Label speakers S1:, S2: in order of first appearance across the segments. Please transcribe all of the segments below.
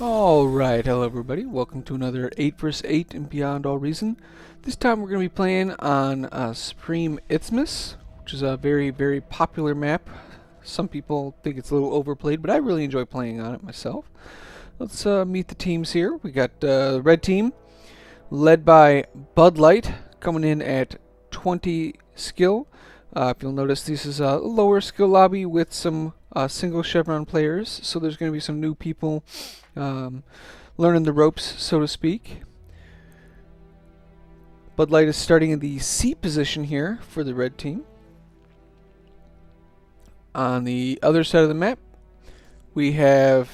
S1: Alright, hello everybody. Welcome to another 8 vs 8 and Beyond All Reason. This time we're going to be playing on Supreme Isthmus, which is a very, very popular map. Some people think it's a little overplayed, but I really enjoy playing on it myself. Let's meet the teams here. We got the red team, led by Bud Light, coming in at 20 skill. If you'll notice, this is a lower skill lobby with some single chevron players, so there's going to be some new people learning the ropes, so to speak. Bud Light is starting in the C position here for the red team. On the other side of the map, we have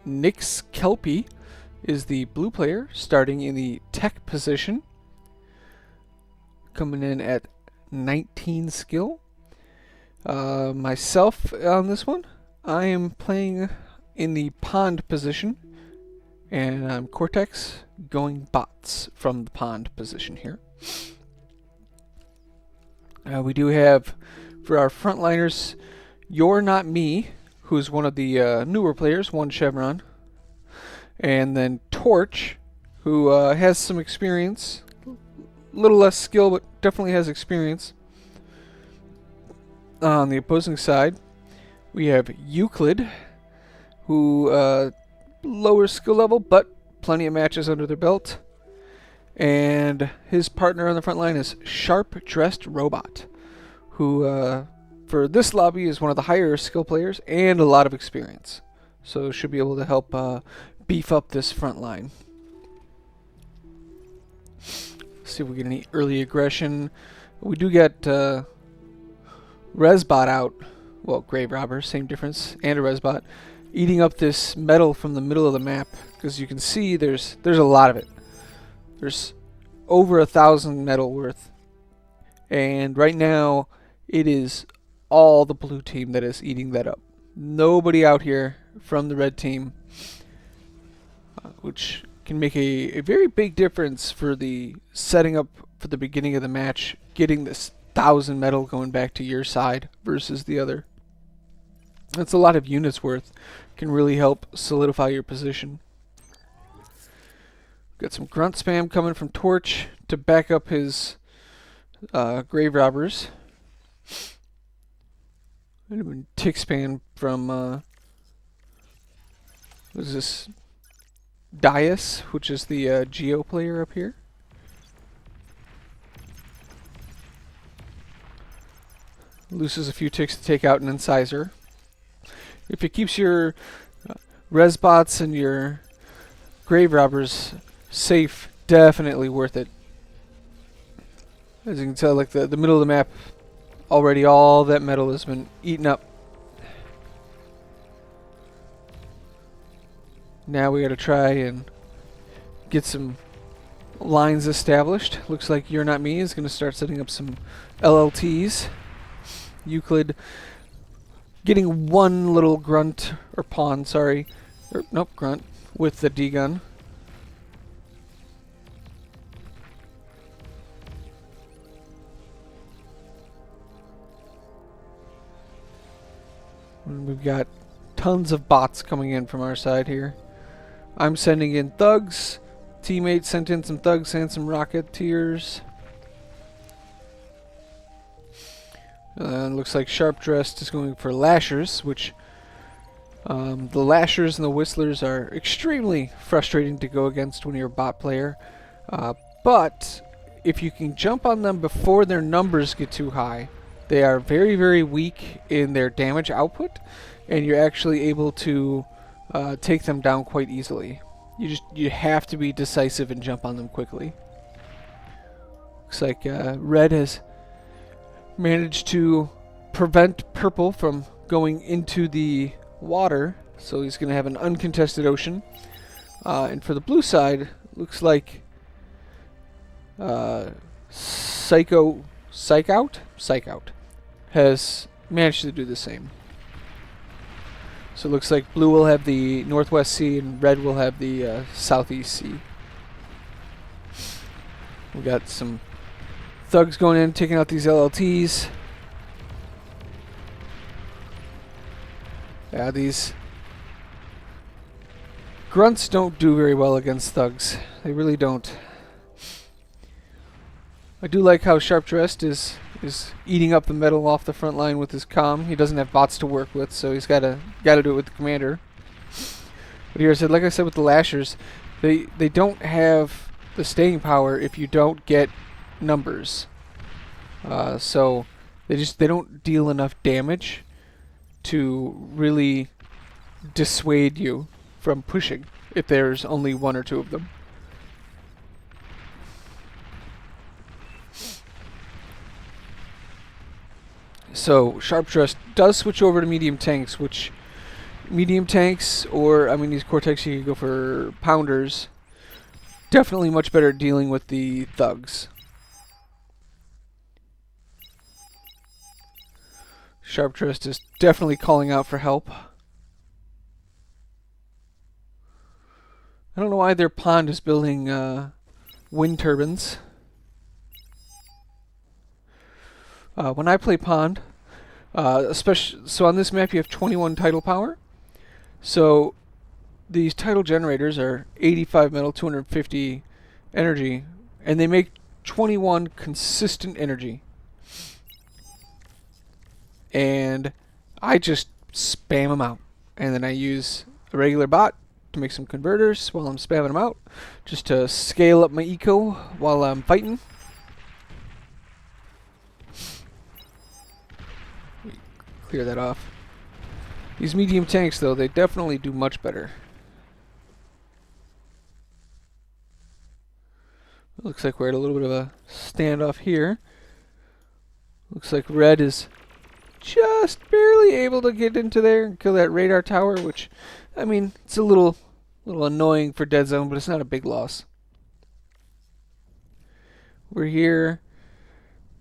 S1: Nix Kelpie is the blue player, starting in the tech position, coming in at 19 skill. Myself on this one, I am playing in the pond position, and I'm Cortex going bots from the pond position here. We do have, for our frontliners, You're Not Me, who's one of the newer players, one chevron, and then Torch, who has some experience, a little less skill, but definitely has experience. On the opposing side, we have Euclid, who lower skill level, but plenty of matches under their belt. And his partner on the front line is Sharp Dressed Robot, who for this lobby is one of the higher skill players and a lot of experience. So should be able to help beef up this front line. See if we get any early aggression. We do get Resbot out. Well, Grave Robber, same difference, and a Resbot, eating up this metal from the middle of the map. Because you can see there's a lot of it. There's over 1,000 metal worth. And right now, it is all the blue team that is eating that up. Nobody out here from the red team, which can make a very big difference for the setting up for the beginning of the match, getting this 1,000 metal going back to your side versus the other. That's a lot of units worth. Can really help solidify your position. Got some grunt spam coming from Torch to back up his grave robbers. And tick spam from what is this? Dias, which is the Geo player up here. Loses a few ticks to take out an incisor. If it keeps your Resbots and your grave robbers safe, definitely worth it. As you can tell, like the middle of the map, already all that metal has been eaten up. Now we gotta try and get some lines established. Looks like You're Not Me is gonna start setting up some LLTs. Euclid getting one little grunt, or pawn, sorry. Nope, grunt, with the D-gun. And we've got tons of bots coming in from our side here. I'm sending in thugs. Teammates sent in some thugs and some rocketeers. Looks like Sharp Dressed is going for Lashers, which the Lashers and the Whistlers are extremely frustrating to go against when you're a bot player. But if you can jump on them before their numbers get too high, they are very, very weak in their damage output, and you're actually able to take them down quite easily. You have to be decisive and jump on them quickly. Looks like Red has managed to prevent Purple from going into the water, so he's going to have an uncontested ocean. And for the blue side, looks like Psych Out has managed to do the same. So it looks like blue will have the Northwest Sea and red will have the Southeast Sea. We got some thugs going in, taking out these LLTs. Yeah, these Grunts don't do very well against thugs. They really don't. I do like how Sharp Dressed is eating up the metal off the front line with his comm. He doesn't have bots to work with, so he's gotta do it with the commander. But here I said, like I said with the Lashers, they don't have the staying power if you don't get numbers. So they don't deal enough damage to really dissuade you from pushing if there's only one or two of them. So Sharp Dressed does switch over to medium tanks, which medium tanks, or I mean these Cortex, you can go for pounders. Definitely much better at dealing with the thugs. Sharp Dressed is definitely calling out for help. I don't know why their pond is building wind turbines. When I play pond, especially so on this map you have 21 tidal power. So these tidal generators are 85 metal, 250 energy, and they make 21 consistent energy. And I just spam them out, and then I use a regular bot to make some converters while I'm spamming them out, just to scale up my eco while I'm fighting. Clear that off. These medium tanks, though, they definitely do much better. Looks like we're at a little bit of a standoff here. Looks like red is just barely able to get into there and kill that radar tower, which, I mean, it's a little annoying for dead zone, but it's not a big loss. We're here.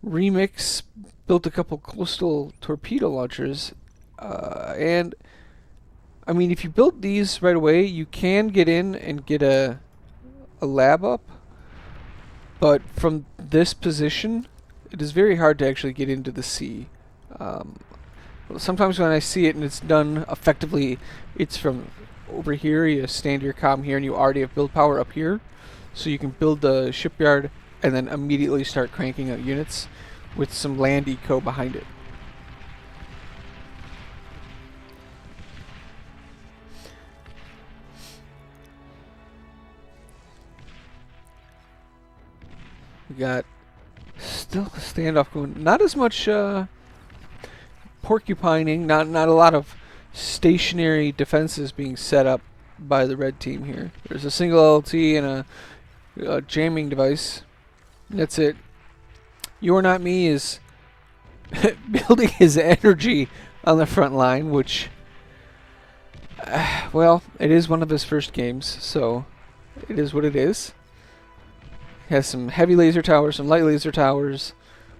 S1: Remix built a couple coastal torpedo launchers, and I mean, if you build these right away, you can get in and get a lab up, but from this position, it is very hard to actually get into the sea. Sometimes when I see it and it's done effectively, it's from over here. You stand your comm here and you already have build power up here, so you can build the shipyard and then immediately start cranking out units with some land eco behind it. We got still a standoff going. Not as much porcupining, not a lot of stationary defenses being set up by the red team here. There's a single LT and a jamming device. That's it. You're Not Me is building his energy on the front line, which, well, it is one of his first games, so it is what it is. Has some heavy laser towers, some light laser towers,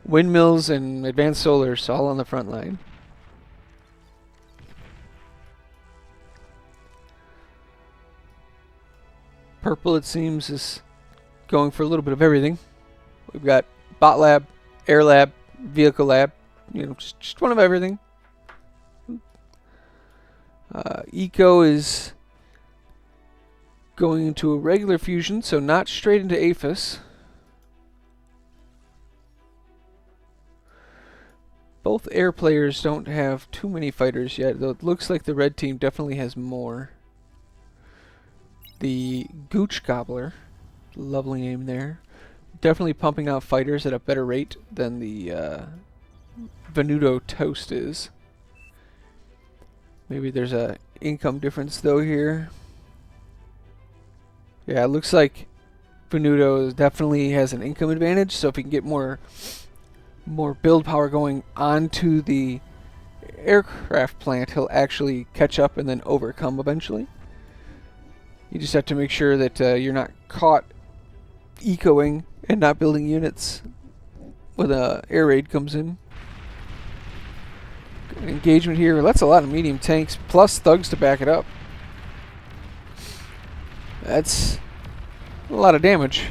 S1: windmills, and advanced solars all on the front line. Purple, it seems, is going for a little bit of everything. We've got bot lab, air lab, vehicle lab, you know, just one of everything. Eco is going into a regular fusion, so not straight into APHIS. Both air players don't have too many fighters yet, though it looks like the red team definitely has more. The Gooch Gobbler, lovely name there, definitely pumping out fighters at a better rate than the Venuto Toast is. Maybe there's a income difference though here. Yeah, it looks like Venuto definitely has an income advantage, so if he can get more build power going onto the aircraft plant, he'll actually catch up and then overcome eventually. You just have to make sure that you're not caught ecoing and not building units when a air raid comes in. Good engagement here. That's a lot of medium tanks plus thugs to back it up. That's a lot of damage.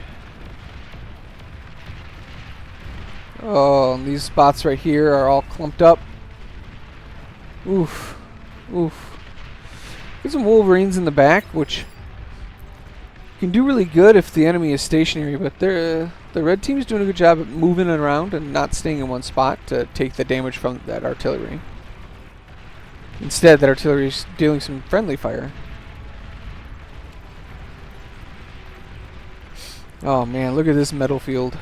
S1: Oh, and these spots right here are all clumped up. Oof. Oof. Get some Wolverines in the back, which can do really good if the enemy is stationary, but the red team is doing a good job at moving around and not staying in one spot to take the damage from that artillery. Instead, that artillery is dealing some friendly fire. Oh man, look at this metal field.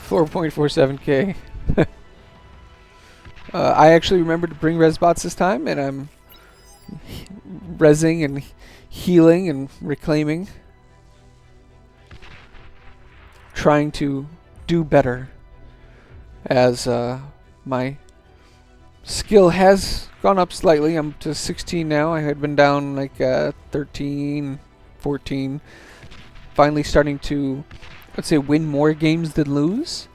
S1: 4.47k. I actually remembered to bring res bots this time, and I'm resing and healing and reclaiming. Trying to do better as my skill has gone up slightly. I'm to 16 now. I had been down like 13, 14. Finally starting to, let's say, win more games than lose,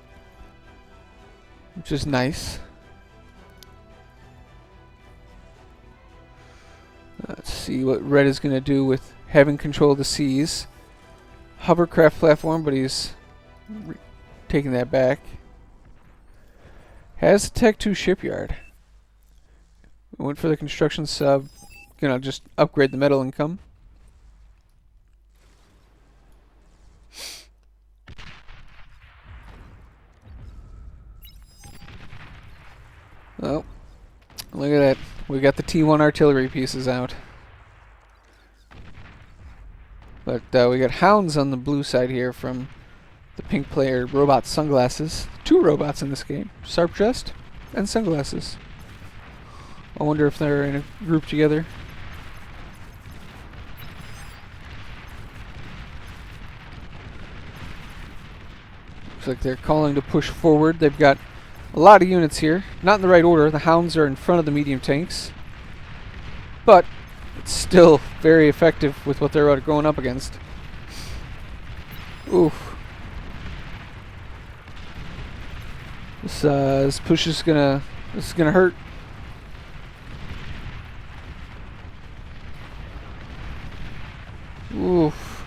S1: which is nice. Let's see what red is going to do with having control of the seas. Hovercraft platform, but he's taking that back. Has Tech 2 shipyard. Went for the construction sub. Gonna just upgrade the metal income. Oh, look at that. We got the T1 artillery pieces out. But we got hounds on the blue side here from the pink player. Robot sunglasses. 2 robots in this game. Sharp dressed and sunglasses. I wonder if they're in a group together. Looks like they're calling to push forward. They've got a lot of units here. Not in the right order. The hounds are in front of the medium tanks. But it's still very effective with what they're going up against. Oof. This push is gonna hurt. Oof.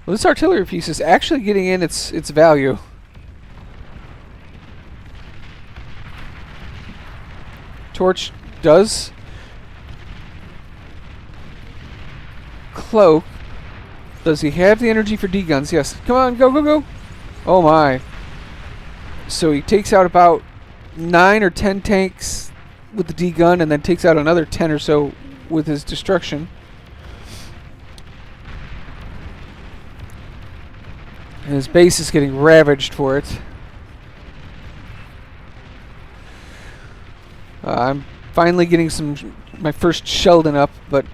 S1: Well, this artillery piece is actually getting in its value. Torch does cloak. Does he have the energy for D-guns? Yes. Come on, go, go, go. Oh my. So he takes out about 9 or 10 tanks with the D-gun and then takes out another 10 or so with his destruction. And his base is getting ravaged for it. I'm finally getting my first Sheldon up, but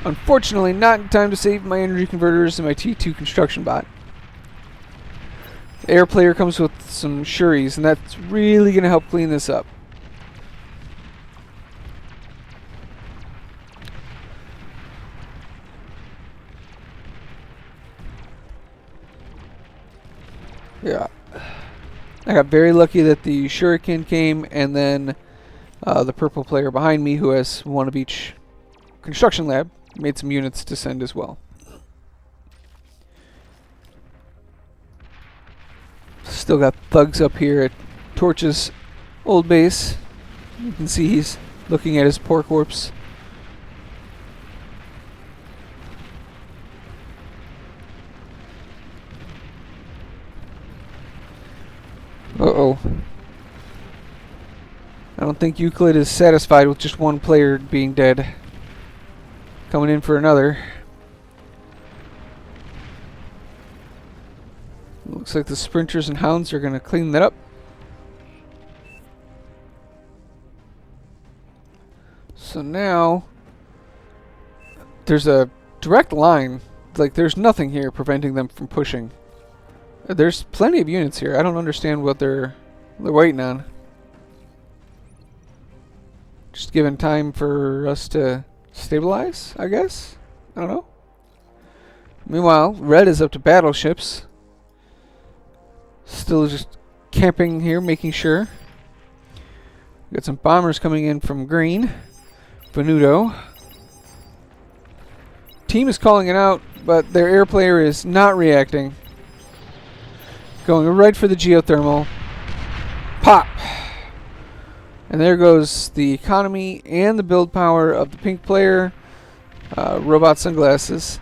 S1: unfortunately not in time to save my energy converters and my T2 construction bot. The air player comes with some Shuris, and that's really going to help clean this up. Yeah. I got very lucky that the Shuriken came, and then the purple player behind me, who has one of each construction lab, made some units to send as well. Still got thugs up here at Torch's old base. You can see he's looking at his poor corpse. Uh-oh. I don't think Euclid is satisfied with just one player being dead. Coming in for another. Looks like the sprinters and hounds are going to clean that up. So now there's a direct line. Like, there's nothing here preventing them from pushing. There's plenty of units here. I don't understand what they're waiting on. Just giving time for us to stabilize, I guess? I don't know. Meanwhile, red is up to battleships. Still just camping here, making sure. Got some bombers coming in from green. Venuto. Team is calling it out, but their air player is not reacting. Going right for the geothermal. Pop! And there goes the economy and the build power of the pink player. Robot sunglasses.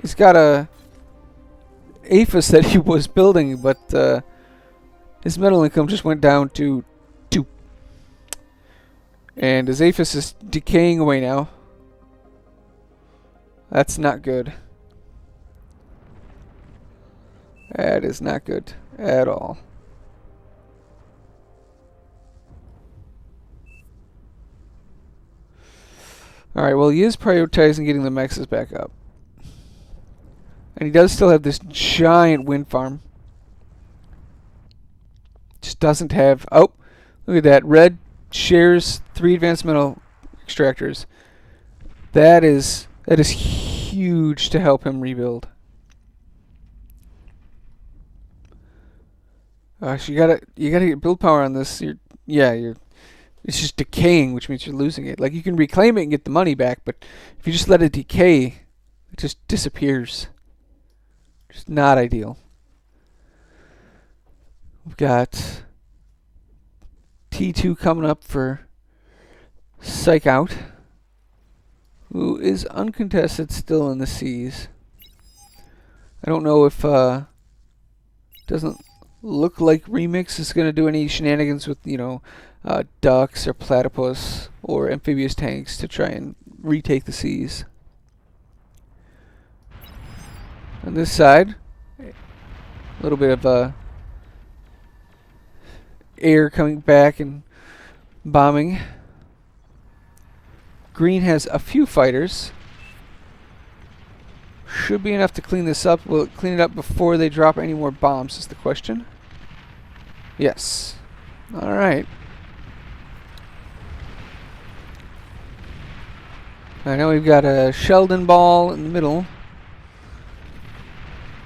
S1: He's got a APHIS that he was building, but his metal income just went down to 2. And his APHIS is decaying away now. That's not good. That is not good at all. Alright, well, he is prioritizing getting the mexes back up. And he does still have this giant wind farm. Just doesn't have... Oh, look at that. Red shares 3 advanced metal extractors. That is huge to help him rebuild. Gosh, you gotta get build power on this. It's just decaying, which means you're losing it. Like, you can reclaim it and get the money back, but if you just let it decay, it just disappears. Just not ideal. We've got T2 coming up for Psych Out, who is uncontested still in the seas. I don't know if doesn't look like Remix is going to do any shenanigans with, ducks or platypus or amphibious tanks to try and retake the seas. On this side, a little bit of air coming back and bombing. Green has a few fighters. Should be enough to clean this up. Will it clean it up before they drop any more bombs is the question. Yes. Alright. I know we've got a Sheldon ball in the middle.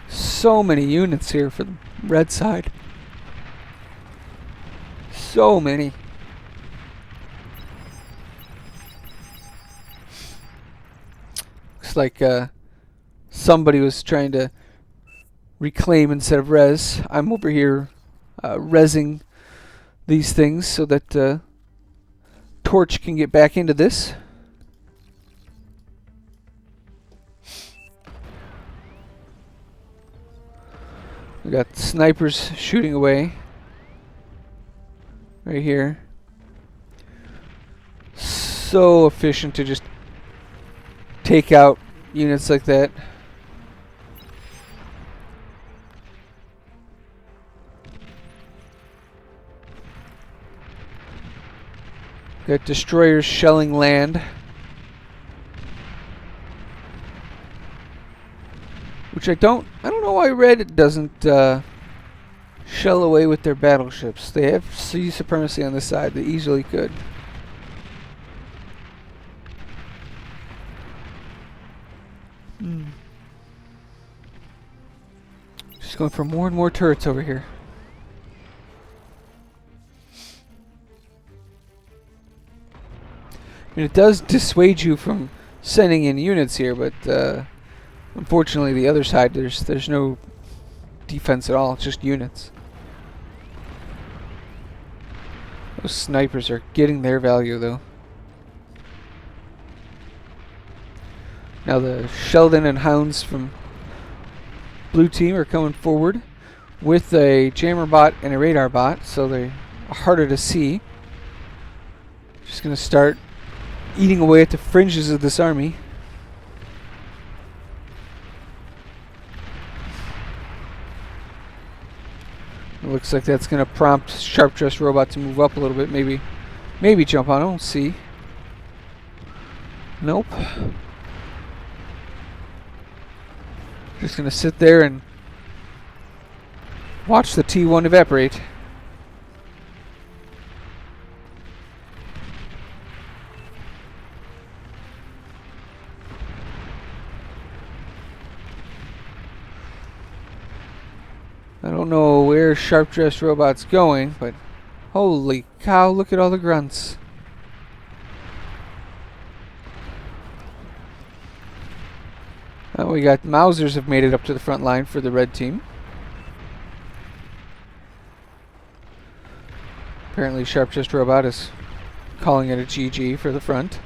S1: So many units here for the red side. So many. Looks like somebody was trying to reclaim instead of res. I'm over here resing these things so that Torch can get back into this. We got snipers shooting away right here. So efficient to just take out units like that. Got destroyers shelling land. Which I don't know why Red doesn't shell away with their battleships. They have sea supremacy on this side. They easily could. Just going for more and more turrets over here. I mean, it does dissuade you from sending in units here, but unfortunately the other side, there's no defense at all. It's just units. Those snipers are getting their value, though. Now the Sheldon and Hounds from blue team are coming forward with a jammer bot and a radar bot, so they're harder to see. Just gonna start eating away at the fringes of this army. It looks like that's gonna prompt Sharp Dressed Robot to move up a little bit, maybe jump on. I don't see. Nope. Just gonna sit there and watch the T1 evaporate. I don't know where Sharp Dressed Robot's going, but holy cow, look at all the grunts. We got Mausers have made it up to the front line for the red team. Apparently Sharp Dressed Robot is calling it a GG for the front.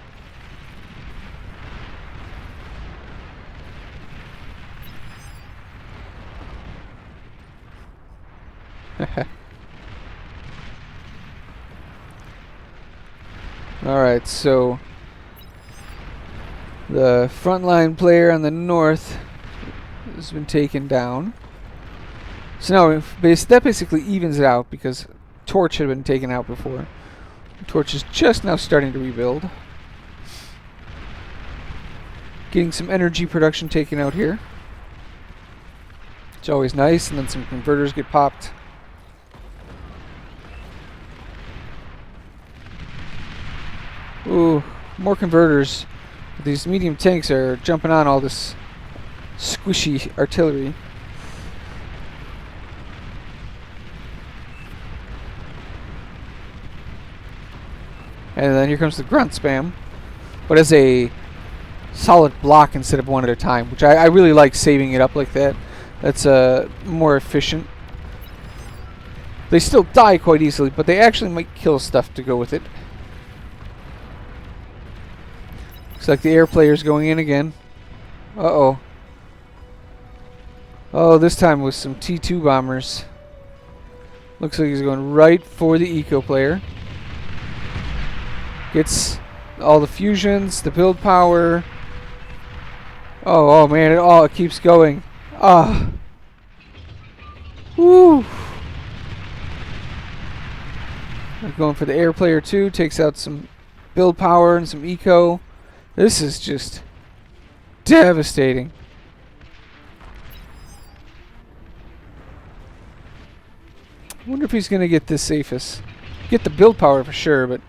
S1: Alright, so the frontline player on the north has been taken down. So now that basically evens it out because Torch had been taken out before. Torch is just now starting to rebuild. Getting some energy production taken out here. It's always nice, and then some converters get popped. Ooh, more converters. These medium tanks are jumping on all this squishy artillery. And then here comes the grunt spam, but as a solid block instead of one at a time, which I really like saving it up like that. That's more efficient. They still die quite easily, but they actually might kill stuff to go with it. Looks like the air player's going in again. Uh-oh. Oh, this time with some T2 bombers. Looks like he's going right for the eco player. Gets all the fusions, the build power. Oh man, it keeps going. Ah. Woo. Going for the air player too, takes out some build power and some eco. This is just devastating. I wonder if he's going to get this APHIS. Get the build power for sure, but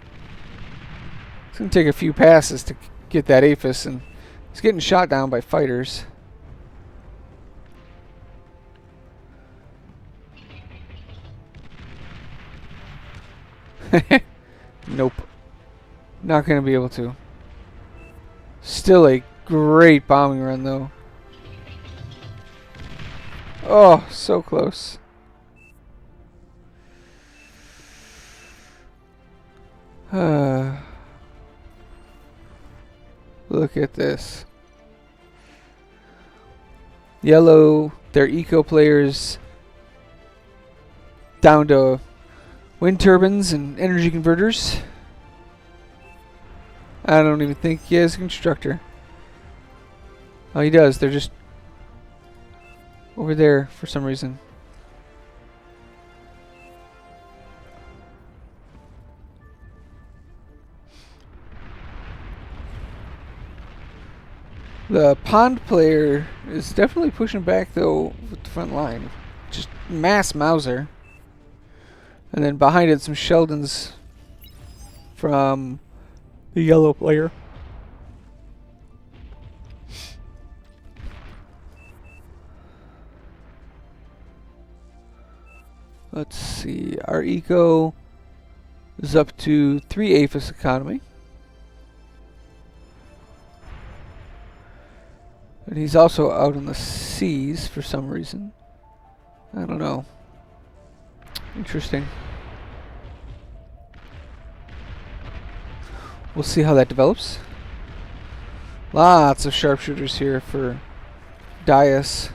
S1: it's going to take a few passes to get that APHIS, and he's getting shot down by fighters. Nope. Not going to be able to. Still a great bombing run, though. Oh, so close. Look at this. Yellow, their eco players down to wind turbines and energy converters. I don't even think he has a constructor. Oh, he does. They're just over there for some reason. The pond player is definitely pushing back though with the front line. Just mass Mauser. And then behind it some Sheldons from the yellow player. Let's see. Our eco is up to 3 APHIS economy. And he's also out in the seas for some reason. I don't know. Interesting. We'll see how that develops. Lots of sharpshooters here for Dias.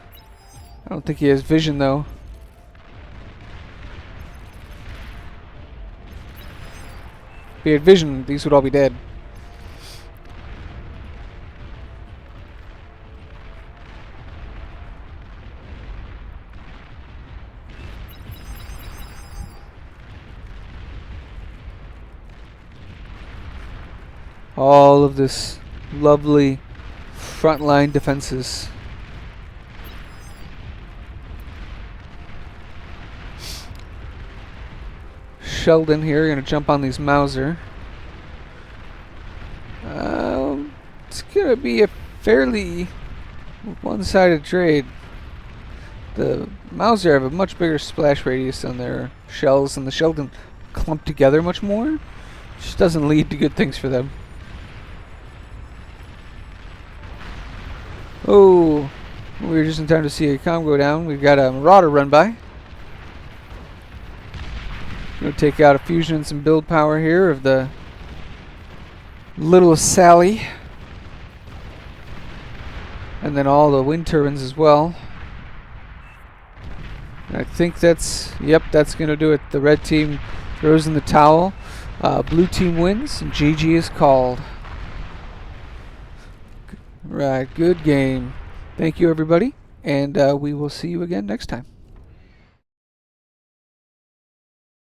S1: I don't think he has vision though. If he had vision, these would all be dead. All of this lovely frontline defenses. Sheldon here gonna jump on these Mauser. It's gonna be a fairly one-sided trade. The Mauser have a much bigger splash radius on their shells, and the Sheldon clump together much more. Just doesn't lead to good things for them. Oh, we were just in time to see a comm go down. We've got a Marauder run by. Gonna take out a fusion and some build power here of the Little Sally. And then all the wind turbines as well. I think that's, yep, that's going to do it. The red team throws in the towel. Blue team wins, and GG is called. Right, good game. Thank you, everybody, and we will see you again next time.